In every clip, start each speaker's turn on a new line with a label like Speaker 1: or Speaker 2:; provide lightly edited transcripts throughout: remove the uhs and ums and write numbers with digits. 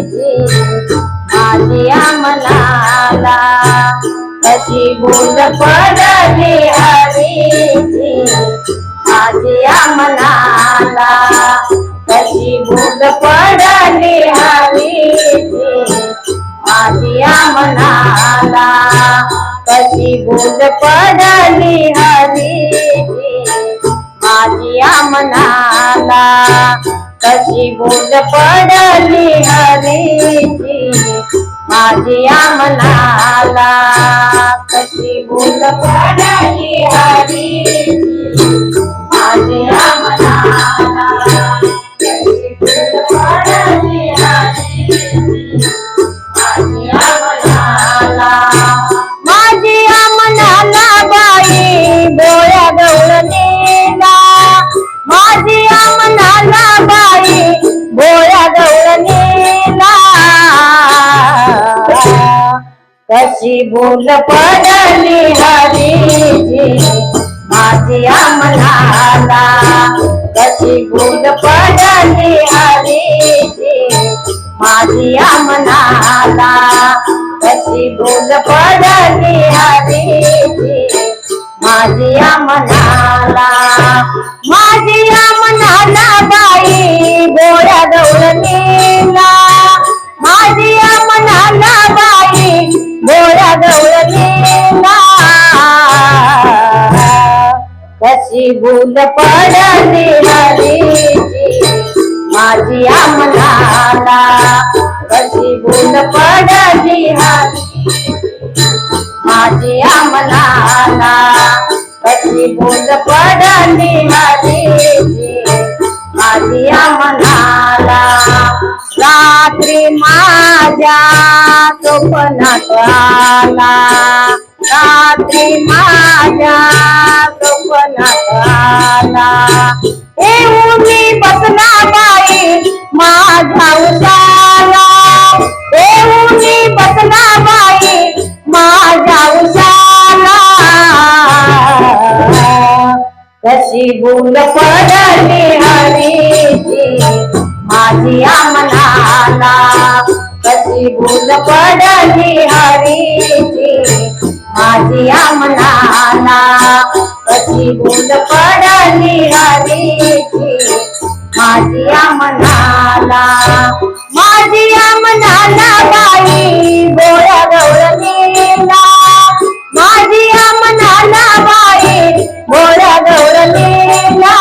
Speaker 1: माझी मनाला कशी बूंद पडली हरीची माझी मनाला कशी बूंद पडली हरीची माझी मनाला कशी बूंद पडली हरीची माझी मनाला कशी बूंद पडली हरीची माझी मनाला कशी बूंद पडली हरीची माझी मनाला कशी बूंद पडली हरीची माझी मनाला माझी मनाला बाई डोळ्या गवळणीला माझी मनाला बाई डोळ्या गवळणीला कशी बूंद पडली हरीची माझी मनाला कशी बूंद पडली हरीची माझी मनाला कशी बूंद पडली हरीची माझी मनाला माझी मनाला बाई डोळ्या गवळणीला माझी मनाला बाई डोळ्या गवळणीला कशी बूंद पडली हरीची माझी मनाला कशी बूंद पडली हरीची माझी मनाला कशी बूंद पडली हरीची माझी मनाला रात्री माझ्या स्वप्नात आला रात्री माझ्या स्वप्नात आला येऊन मी बसला बाई माझ्या उशाला येऊन मी बसला बाई माझ्या उशाला कशी बूंद पडली हरीची माझी मनाला कशी बूंद पडली हरीची माझी मनाला कशी बूंद पडली हरीची माझी मनाला माझी मनाला बाई डोळ्या गवळणीला माझी मनाला बाई डोळ्या गवळणीला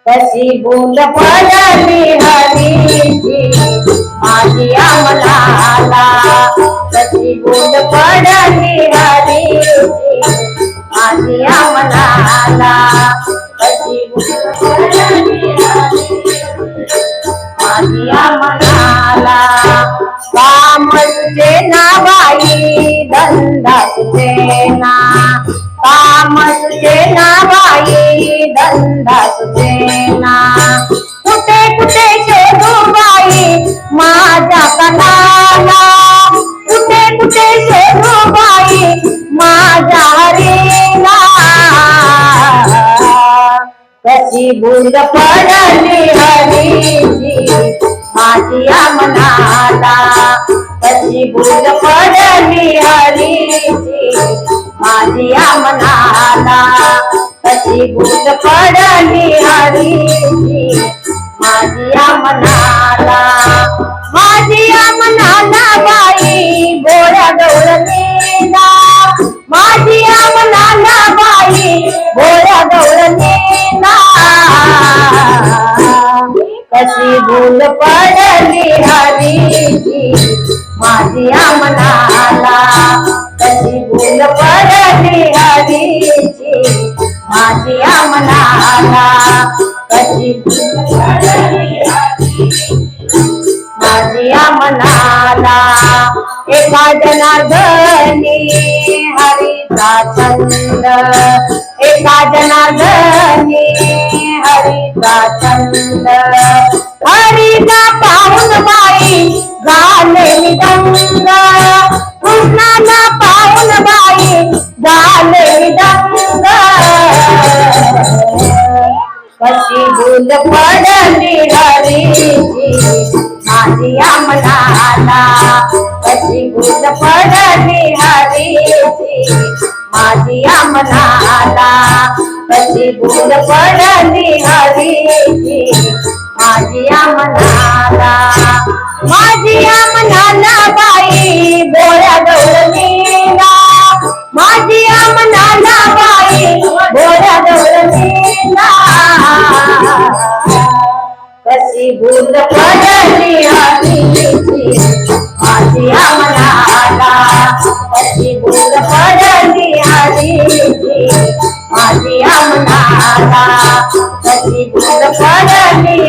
Speaker 1: कशी बूंद पडली हरीची माझी मनाला कशी बूंद पडली हरीची माझी मनाला कशी बूंद पडली हरीची माझी मनाला काम तुझे ना बाई धंदा तुझे ना काम तुझे ना बाई धंदा तुझे ना कुठे कुठे शोधू बाई माझ्या कणाला कुठे कुठे शोधू बाई माझ्या हरीला कशी बूंद पडली हरीची माझी मनाला कशी बूंद पडली हरीची माझी मनाला कशी बूंद पडली हरीची माझी मनाला माझी मनाला बाई डोळ्या गवळणीला माझी मनाला बाई डोळ्या गवळणीला कशी बूंद पडली हरीची माझी मनाला कशी बूंद पडली हरीची माझी मनाला कशी बूंद पडली हरीची माझी मनाला एका जनार्दनी हरीचा छंद एका जनार्दनी हरीचा छंद हरीचा पाहून बाई झाले निदंग कृष्णाला पाहून बाई झाले निदंग कशी भूल पडली हरीची माझ्या मनाला कशी भूल पडली हरीची माझ्या मनाला कशी भूल पडली हरीची माझ्या मनाला माझ्या मनाला बाई बोळ्या गौरवीला माझ्या मनाला बाई बोळ्या गौरवीला कशी भूल पडली हरीची माझ्या मनाला कशी भूल पडली हरीची माझ्या मनाला कशी भूल पडली